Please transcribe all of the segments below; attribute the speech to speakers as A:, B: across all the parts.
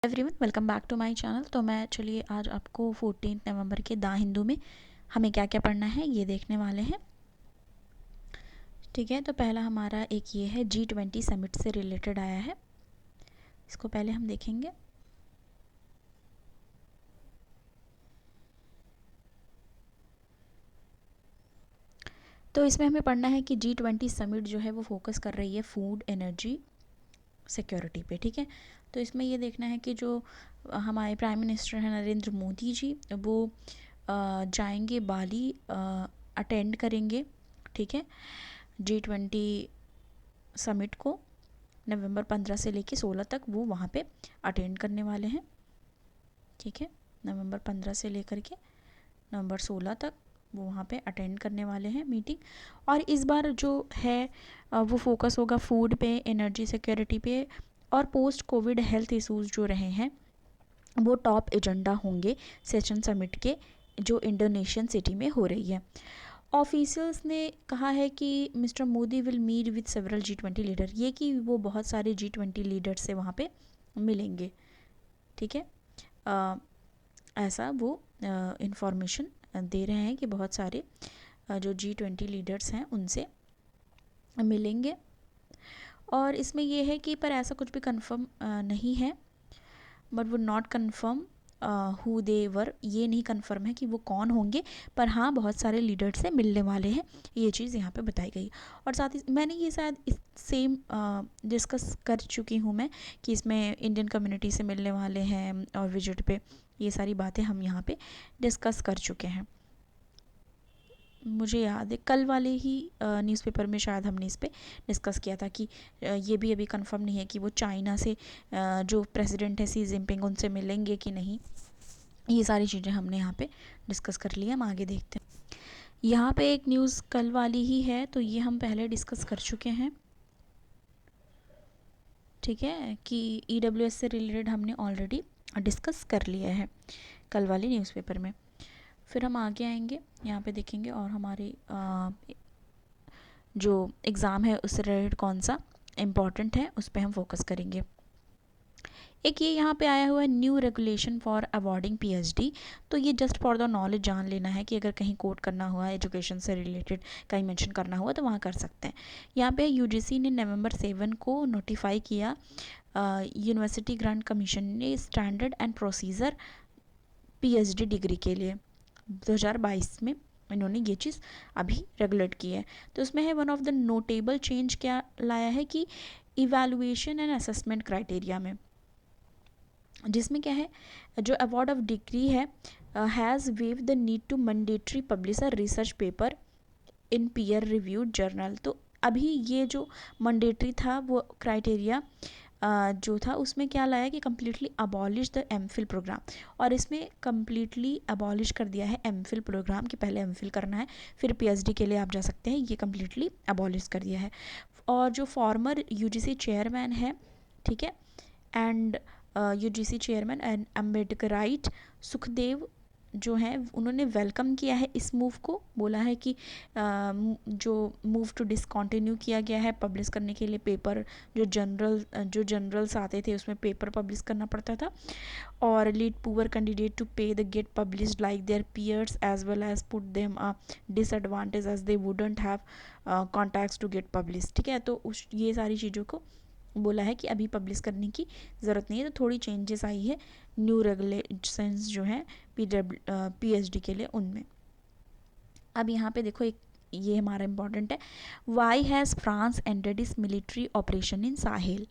A: Everyone, welcome back to my channel. तो मैं चलिए आज आपको 14 नवंबर के द हिंदू में हमें क्या क्या पढ़ना है ये देखने वाले हैं। ठीक है, तो पहला हमारा एक ये है G20 समिट से रिलेटेड आया है, इसको पहले हम देखेंगे। तो इसमें हमें पढ़ना है कि G20 समिट जो है वो फोकस कर रही है फूड एनर्जी सिक्योरिटी पे। ठीक है, तो इसमें ये देखना है कि जो हमारे प्राइम मिनिस्टर हैं नरेंद्र मोदी जी, वो जाएंगे बाली, अटेंड करेंगे। ठीक है, G20 समिट को नवंबर 15 से लेके 16 तक वो वहाँ पे अटेंड करने वाले हैं। ठीक है, नवंबर 15 से लेकर के नवंबर 16 तक वो वहाँ पे अटेंड करने वाले हैं मीटिंग। और इस बार जो है वो फोकस होगा फूड पे, एनर्जी सिक्योरिटी पे, और पोस्ट कोविड हेल्थ इश्यूज जो रहे हैं वो टॉप एजेंडा होंगे सेशन समिट के, जो इंडोनेशियन सिटी में हो रही है। ऑफिशियल्स ने कहा है कि Mr Modi will meet with several G20 leader, ये कि वो बहुत सारे G20 लीडर से वहाँ पे मिलेंगे। ठीक है, ऐसा वो इंफॉर्मेशन दे रहे हैं कि बहुत सारे जो G20 लीडर्स हैं उनसे मिलेंगे। और इसमें ये है कि पर ऐसा कुछ भी कंफर्म नहीं है, बट वो नॉट कंफर्म हु दे वर, ये नहीं कंफर्म है कि वो कौन होंगे, पर हाँ बहुत सारे लीडर से मिलने वाले हैं, ये चीज़ यहाँ पे बताई गई। और साथ ही मैंने ये शायद इस सेम डिस्कस कर चुकी हूँ मैं कि इसमें इंडियन कम्युनिटी से मिलने वाले हैं और विजिट पे, ये सारी बातें हम यहाँ पे डिस्कस कर चुके हैं। मुझे याद है कल वाले ही न्यूज़पेपर में शायद हमने इस पर डिस्कस किया था कि ये भी अभी कंफर्म नहीं है कि वो चाइना से जो प्रेसिडेंट है शी जिनपिंग उनसे मिलेंगे कि नहीं। ये सारी चीज़ें हमने यहाँ पे डिस्कस कर ली। हम आगे देखते हैं। यहाँ पे एक न्यूज़ कल वाली ही है, तो ये हम पहले डिस्कस कर चुके हैं। ठीक है, कि EWS से रिलेटेड हमने ऑलरेडी डिस्कस कर लिया है कल वाली न्यूज़पेपर में। फिर हम आगे आएंगे, यहाँ पे देखेंगे और हमारे जो एग्ज़ाम है उससे रिलेटेड कौन सा इम्पॉर्टेंट है उस पर हम फोकस करेंगे। एक ये यहाँ पे आया हुआ है new regulation for awarding PhD। तो ये जस्ट फॉर द नॉलेज जान लेना है कि अगर कहीं कोट करना हुआ एजुकेशन से रिलेटेड कहीं मेंशन करना हुआ तो वहाँ कर सकते हैं। यहाँ पे UGC ने नवंबर 7 को नोटिफाई किया यूनिवर्सिटी ग्रांट कमीशन ने standard and procedure PhD degree के लिए 2022 में इन्होंने ये चीज़ अभी रेगुलेट की है। तो उसमें है one of the notable change क्या लाया है कि इवैल्यूएशन एंड असेसमेंट क्राइटेरिया में, जिसमें क्या है जो अवार्ड ऑफ डिग्री है has waive the need to mandatory publish a research paper in peer reviewed journal. तो अभी ये जो मैंडेटरी था वो क्राइटेरिया जो था उसमें क्या लाया कि completely abolish the MPhil programme, और इसमें कम्प्लीटली अबॉलिश कर दिया है MPhil प्रोग्राम कि पहले MPhil करना है फिर PhD के लिए आप जा सकते हैं, ये कम्प्लीटली अबॉलिश कर दिया है। और जो फॉर्मर UGC चेयरमैन है, ठीक है, and UGC chairman and Ambedkarite Sukhdev जो हैं उन्होंने वेलकम किया है इस मूव को, बोला है कि जो मूव टू डिसकंटिन्यू किया गया है पब्लिश करने के लिए पेपर, जो जनरल्स आते थे उसमें पेपर पब्लिश करना पड़ता था, और lead poor candidate to pay the get published like their peers as well as put them a disadvantage as they wouldn't have contacts to get publish. ठीक है, तो उस ये सारी चीज़ों को बोला है कि अभी पब्लिश करने की ज़रूरत नहीं है। तो थोड़ी चेंजेस आई है न्यू रेगुलेशंस जो हैं PhD के लिए उनमें। अब यहाँ पे देखो एक ये हमारा इम्पॉर्टेंट है, वाई हैज़ फ्रांस एंडेड इस मिलिट्री ऑपरेशन इन साहेल।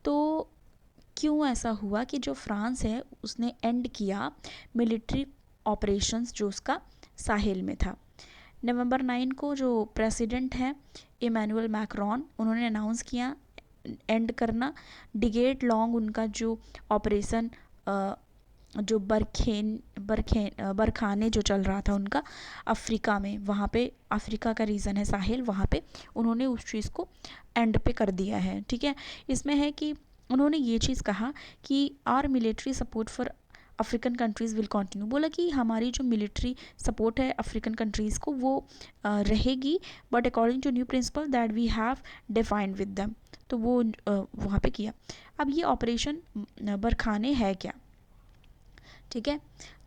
A: तो क्यों ऐसा हुआ कि जो फ्रांस है उसने एंड किया मिलिट्री ऑपरेशंस जो उसका साहेल में था। नवंबर 9 को जो प्रेसिडेंट हैं इमैनुअल मैक्रोन, उन्होंने अनाउंस किया एंड करना डिगेट लॉन्ग उनका जो ऑपरेशन जो बरखाने जो चल रहा था उनका अफ्रीका में, वहाँ पे अफ्रीका का रीजन है साहिल, वहाँ पे उन्होंने उस चीज़ को एंड पे कर दिया है। ठीक है, इसमें है कि उन्होंने ये चीज़ कहा कि our military support for African countries will continue, बोला कि हमारी जो मिलिट्री सपोर्ट है अफ्रीकन कंट्रीज़ को वो रहेगी, but according to new principle that we have defined with them, तो वो वहाँ पे किया। अब ये ऑपरेशन बरखाने है क्या, ठीक है,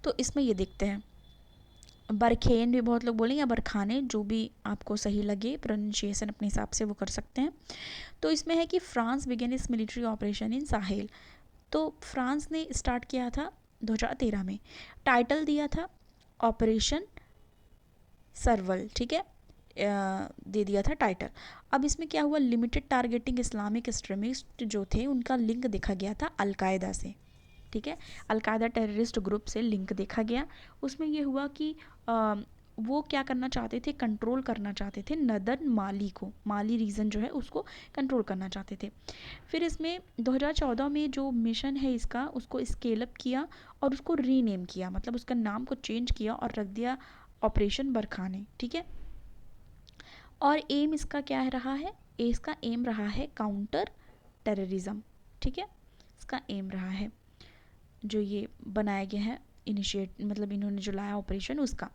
A: तो इसमें ये देखते हैं। बरखेन भी बहुत लोग बोलेंगे, या बरखाने, जो भी आपको सही लगे, प्रोनाउंसिएशन अपने हिसाब से वो कर सकते हैं। तो इसमें है कि फ्रांस बिगेन इस मिलिट्री ऑपरेशन इन साहेल, तो फ्रांस ने स्टार्ट किया था 2013 में, टाइटल दिया था ऑपरेशन सर्वल, ठीक है, दे दिया था टाइटल। अब इसमें क्या हुआ, लिमिटेड टारगेटिंग इस्लामिक एक्सट्रीमिस्ट जो थे उनका लिंक देखा गया था अलकायदा से, ठीक है, अलकायदा टेररिस्ट ग्रुप से लिंक देखा गया। उसमें ये हुआ कि वो क्या करना चाहते थे, कंट्रोल करना चाहते थे नदर्न माली को, माली रीजन जो है उसको कंट्रोल करना चाहते थे। फिर इसमें 2014 में जो मिशन है इसका, उसको स्केल अप किया और उसको रीनेम किया, मतलब उसका नाम को चेंज किया और रख दिया ऑपरेशन बरखाने, ठीक है। और एम इसका क्या रहा है, इसका एम रहा है काउंटर टेररिज्म, ठीक है, इसका एम रहा है जो ये बनाया गया है इनिशिएट, मतलब इन्होंने जो लाया ऑपरेशन उसका।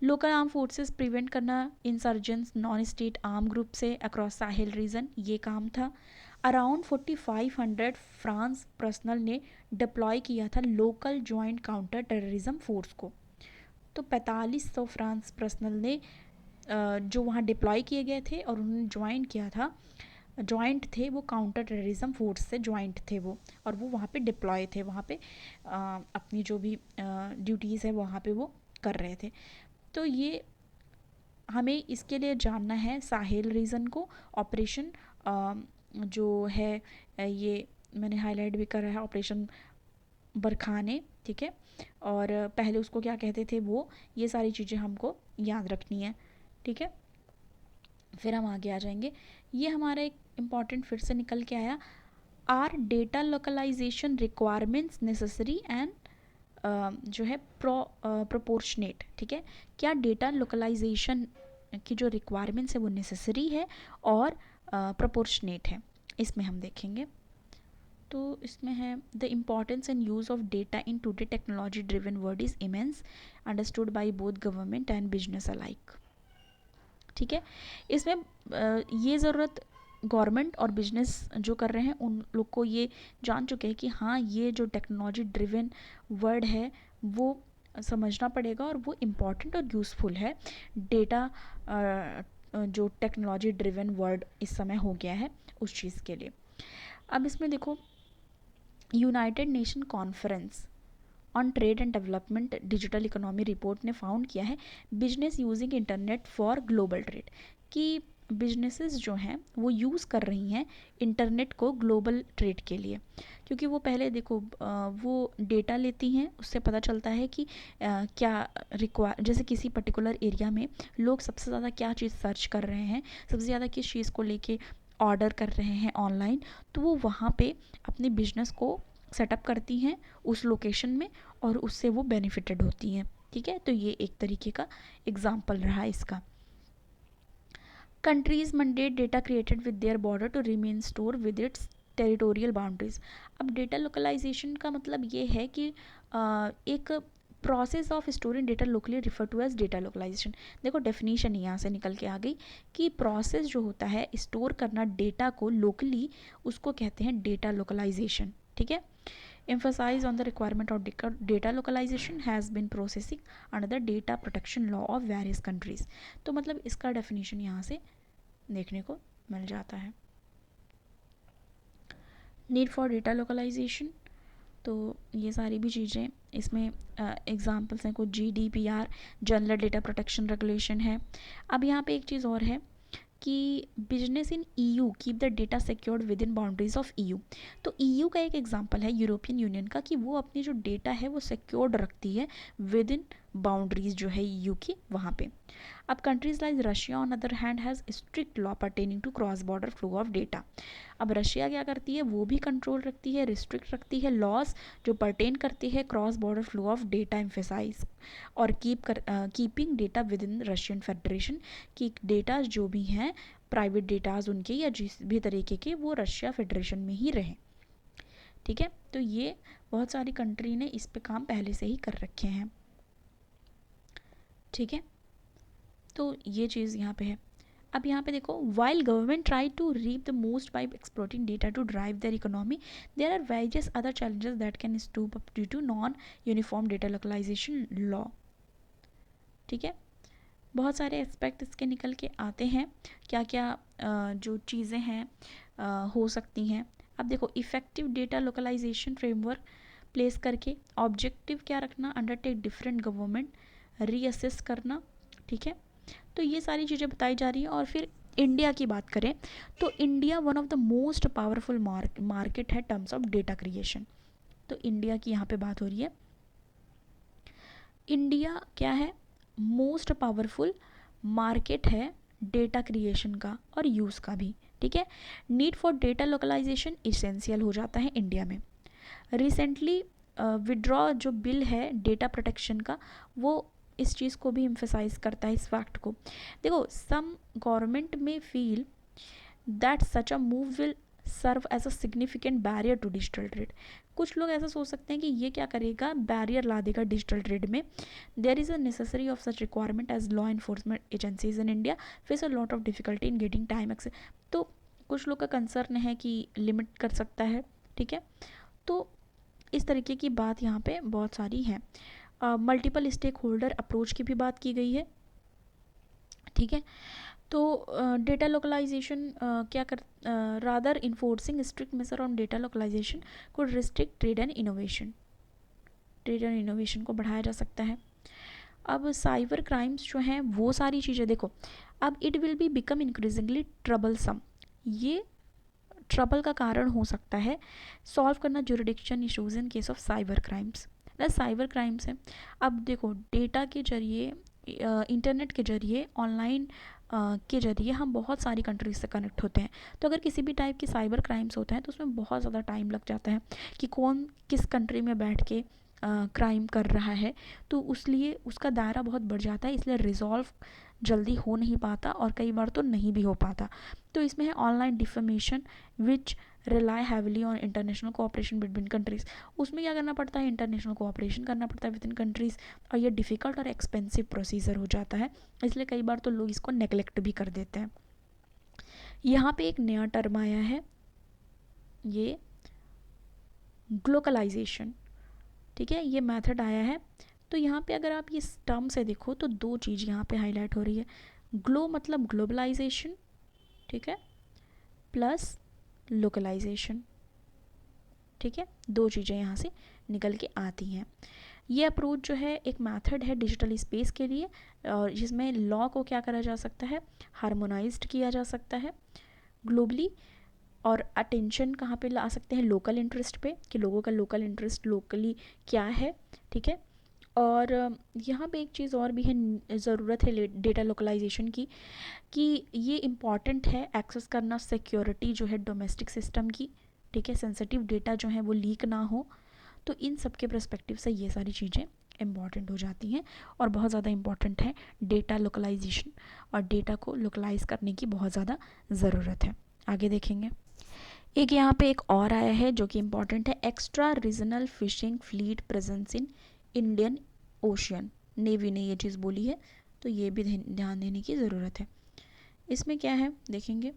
A: लोकल आर्म फोर्सेस प्रिवेंट करना insurgents non state arm group से अक्रॉस साहिल रीजन, ये काम था। अराउंड 4500 फ्रांस पर्सनल ने डिप्लॉय किया था local joint counter terrorism force को, तो 4500 फ्रांस पर्सनल ने जो वहाँ डिप्लॉय किए गए थे और उन्होंने ज्वाइन किया था, जॉइंट थे वो काउंटर टेररिज्म फोर्स से जॉइंट थे वो, और वो वहाँ पे डिप्लॉय थे, वहाँ पे अपनी जो भी ड्यूटीज़ है वहाँ पे वो कर रहे थे। तो ये हमें इसके लिए जानना है साहेल रीजन को, ऑपरेशन जो है ये मैंने हाईलाइट भी करा है, ऑपरेशन बरखाने, ठीक है, और पहले उसको क्या कहते थे वो, ये सारी चीज़ें हमको याद रखनी है, ठीक है। फिर हम आगे आ जाएंगे। ये हमारा एक इम्पॉर्टेंट फिर से निकल के आया, our data localisation requirements necessary and जो है प्रोपोर्शनेट, ठीक है, क्या डेटा लोकलाइजेशन की जो रिक्वायरमेंट्स है वो नेसेसरी है और प्रोपोर्शनेट है, इसमें हम देखेंगे। तो इसमें है the importance and use of data in today technology driven world is immense, understood by both government and business alike, ठीक है। इसमें ये ज़रूरत गवर्नमेंट और बिजनेस जो कर रहे हैं उन लोग को ये जान चुके हैं कि हाँ ये जो टेक्नोलॉजी ड्रिवन वर्ड है वो समझना पड़ेगा और वो इम्पॉर्टेंट और यूज़फुल है। डेटा जो टेक्नोलॉजी ड्रिवन वर्ड इस समय हो गया है उस चीज़ के लिए। अब इसमें देखो, United nation conference on trade and development digital economy report ने फाउंड किया है business using internet for global trade, कि बिजनेसेस जो हैं वो यूज़ कर रही हैं इंटरनेट को ग्लोबल ट्रेड के लिए, क्योंकि वो पहले देखो वो डेटा लेती हैं, उससे पता चलता है कि क्या जैसे किसी पर्टिकुलर एरिया में लोग सबसे ज़्यादा क्या चीज़ सर्च कर रहे हैं, सबसे ज़्यादा किस चीज़ को लेके ऑर्डर कर रहे हैं ऑनलाइन, तो वो वहाँ पे अपने बिजनेस को सेटअप करती हैं उस लोकेशन में और उससे वो बेनिफिटेड होती हैं, ठीक है। तो ये एक तरीके का एग्जाम्पल रहा इसका। Countries mandate data created with their border to remain store with its territorial boundaries. अब डेटा लोकलाइजेशन का मतलब ये है कि एक process of storing data locally refer to as data localisation. देखो डेफिनेशन यहाँ से निकल के आ गई कि प्रोसेस जो होता है स्टोर करना डेटा को लोकली, उसको कहते हैं डेटा लोकलाइजेशन, ठीक है। Emphasize on the requirement of data localization has been processing under the data protection law of various countries। तो मतलब इसका डेफिनेशन यहाँ से देखने को मिल जाता है। नीड फॉर डेटा लोकलाइजेशन, तो ये सारी भी चीज़ें इसमें एग्जांपल्स हैं, कुछ GDPR general data protection regulation है। अब यहाँ पे एक चीज़ और है कि business in EU keep the data secured with in boundaries of EU। तो EU का एक एग्जांपल है यूरोपियन यूनियन का कि वो अपनी जो डेटा है वो सिक्योर्ड रखती है विद इन बाउंड्रीज जो है EU की वहाँ पे। अब countries like Russia on other hand has strict law pertaining to cross border flow of data. अब रशिया क्या करती है, वो भी कंट्रोल रखती है, रिस्ट्रिक्ट रखती है लॉज जो पर्टेन करती है cross border flow of data emphasise और keeping data within Russian Federation, कि डेटा जो भी हैं प्राइवेट डेटाज उनके या जिस भी तरीके के वो रशिया फेडरेशन में ही रहें, ठीक है, तो ये बहुत सारी कंट्री ने इस पे काम पहले से ही कर रखे हैं। ठीक है, तो ये चीज़ यहाँ पे है। अब यहाँ पे देखो, while government try to reap the most by exploiting data to drive their economy, there are various other challenges that can stoop up due to non uniform data localisation law. ठीक है, बहुत सारे एस्पेक्ट इसके निकल के आते हैं, क्या क्या जो चीज़ें हैं हो सकती हैं। अब देखो, effective data localisation framework place करके ऑब्जेक्टिव क्या रखना, अंडरटेक डिफरेंट गवर्नमेंट, रीअसेस करना। ठीक है, तो ये सारी चीज़ें बताई जा रही हैं। और फिर इंडिया की बात करें तो India one of the most powerful market है टर्म्स ऑफ डेटा क्रिएशन। तो इंडिया की यहाँ पे बात हो रही है। इंडिया क्या है, मोस्ट पावरफुल मार्केट है डेटा क्रिएशन का और यूज़ का भी। ठीक है, need for data localisation essential हो जाता है इंडिया में। रिसेंटली विड्रॉ जो बिल है डेटा प्रोटेक्शन का, वो इस चीज़ को भी एम्फेसाइज करता है, इस फैक्ट को। देखो, some government may feel that such a move will serve as a significant barrier to digital trade. कुछ लोग ऐसा सोच सकते हैं कि ये क्या करेगा, बैरियर ला देगा डिजिटल ट्रेड में। There is a necessary of such requirement as law enforcement agencies in India face a lot of difficulty in getting time access. तो कुछ लोग का कंसर्न है कि लिमिट कर सकता है। ठीक है, तो इस तरीके की बात यहाँ पे बहुत सारी है। मल्टीपल स्टेक होल्डर अप्रोच की भी बात की गई है। ठीक है, तो डेटा लोकलाइजेशन क्या कर, rather enforcing strict measure on data localisation could restrict trade and innovation. Trade and innovation को बढ़ाया जा सकता है। अब साइबर क्राइम्स जो हैं वो सारी चीज़ें देखो, अब it will be become increasingly troublesome. ये ट्रबल का कारण हो सकता है सॉल्व करना jurisdiction issues in case of cyber crimes. Cyber crimes है, अब देखो डेटा के जरिए, इंटरनेट के जरिए, ऑनलाइन के जरिए हम बहुत सारी कंट्रीज से कनेक्ट होते हैं। तो अगर किसी भी टाइप की साइबर क्राइम्स होता है तो उसमें बहुत ज़्यादा टाइम लग जाता है कि कौन किस कंट्री में बैठ के क्राइम कर रहा है, तो उसलिए उसका दायरा बहुत बढ़ जाता है, इसलिए रिजॉल्व जल्दी हो नहीं पाता और कई बार तो नहीं भी हो पाता। तो इसमें है online defamation which rely heavily on international cooperation between countries. उसमें क्या करना पड़ता है, इंटरनेशनल कोऑपरेशन करना पड़ता है विद इन कंट्रीज़, और ये डिफ़िकल्ट और एक्सपेंसिव प्रोसीजर हो जाता है, इसलिए कई बार तो लोग इसको नेगलेक्ट भी कर देते हैं। यहाँ पे एक नया टर्म आया है, ये ग्लोकलाइजेशन। ठीक है, ये मेथड आया है। तो यहाँ पे अगर आप ये टर्म से देखो तो दो चीज़ यहाँ पे हाईलाइट हो रही है। ग्लो मतलब ग्लोबलाइजेशन, ठीक है, प्लस लोकलाइजेशन। ठीक है, दो चीज़ें यहाँ से निकल के आती हैं। ये अप्रोच जो है एक मेथड है डिजिटल स्पेस के लिए, और जिसमें लॉ को क्या करा जा सकता है, हार्मोनाइज्ड किया जा सकता है ग्लोबली, और अटेंशन कहाँ पे ला सकते हैं, लोकल इंटरेस्ट पे, कि लोगों का लोकल इंटरेस्ट लोकली क्या है। ठीक है, और यहाँ पे एक चीज़ और भी है, ज़रूरत है डेटा लोकलाइजेशन की, कि ये इम्पॉर्टेंट है एक्सेस करना सिक्योरिटी जो है डोमेस्टिक सिस्टम की। ठीक है, सेंसिटिव डेटा जो है वो लीक ना हो। तो इन सब के पर्सपेक्टिव से ये सारी चीज़ें इम्पॉर्टेंट हो जाती हैं और बहुत ज़्यादा इम्पॉर्टेंट है डेटा लोकलाइजेशन, और डेटा को लोकलाइज करने की बहुत ज़्यादा ज़रूरत है। आगे देखेंगे, एक यहाँ पे एक और आया है जो कि इम्पॉर्टेंट है, extra regional fishing fleet presence in Indian ocean. Navy ने ये चीज़ बोली है, तो ये भी ध्यान देने की ज़रूरत है। इसमें क्या है देखेंगे,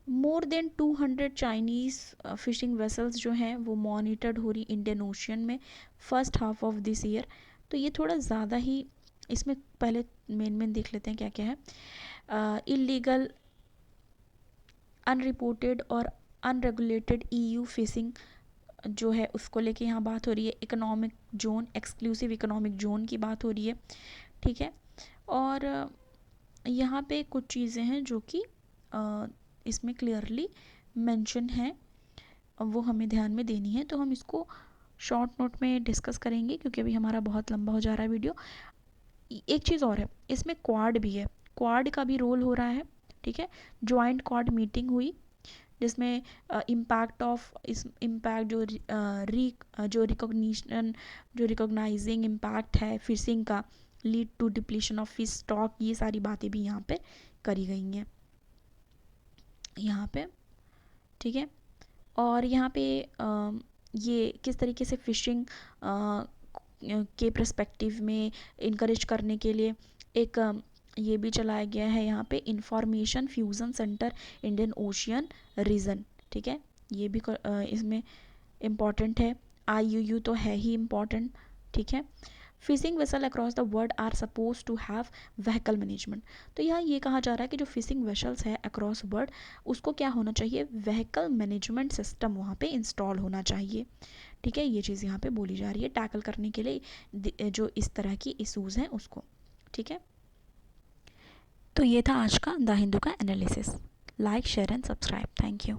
A: more than 200 Chinese fishing vessels जो हैं वो मॉनिटर्ड हो रही इंडियन ओशियन में first half of this year. तो ये थोड़ा ज़्यादा ही, इसमें पहले मेन देख लेते हैं क्या क्या है। इलीगल, अनरिपोर्टेड और अनरेगुलेटेड ईयू फिशिंग जो है उसको लेके यहाँ बात हो रही है। Economic zone, exclusive economic zone की बात हो रही है। ठीक है, और यहाँ पे कुछ चीज़ें हैं जो कि इसमें क्लियरली मेंशन है, वो हमें ध्यान में देनी है, तो हम इसको शॉर्ट नोट में डिस्कस करेंगे क्योंकि अभी हमारा बहुत लंबा हो जा रहा है वीडियो। एक चीज़ और है, इसमें क्वाड भी है, क्वाड का भी रोल हो रहा है। ठीक है, ज्वाइंट क्वाड मीटिंग हुई जिसमें इम्पैक्ट ऑफ इस इम्पैक्ट जो रिकॉग्निशन, जो रिकॉग्नाइजिंग इम्पैक्ट है फिशिंग का, lead to depletion of fish stock, ये सारी बातें भी यहाँ पे करी गई हैं यहाँ पे। ठीक है, और यहाँ पे ये किस तरीके से फ़िशिंग के पर्सपेक्टिव में इनकरेज करने के लिए एक ये भी चलाया गया है यहाँ पे information fusion centre Indian Ocean region, ठीक है, ये भी इसमें इम्पॉर्टेंट है। IUU तो है ही इम्पॉर्टेंट, ठीक है। Fishing vessel across the world are suppose to have vehicle management, तो यहाँ ये कहा जा रहा है कि जो फिशिंग वेसल्स है अक्रॉस वर्ल्ड उसको क्या होना चाहिए, व्हीकल मैनेजमेंट सिस्टम वहाँ पे इंस्टॉल होना चाहिए, ठीक है। ये चीज़ यहाँ पे बोली जा रही है टैकल करने के लिए जो इस तरह की इशूज़ हैं उसको, ठीक है। तो ये था आज का द हिंदू का analysis. Like share and subscribe, thank you.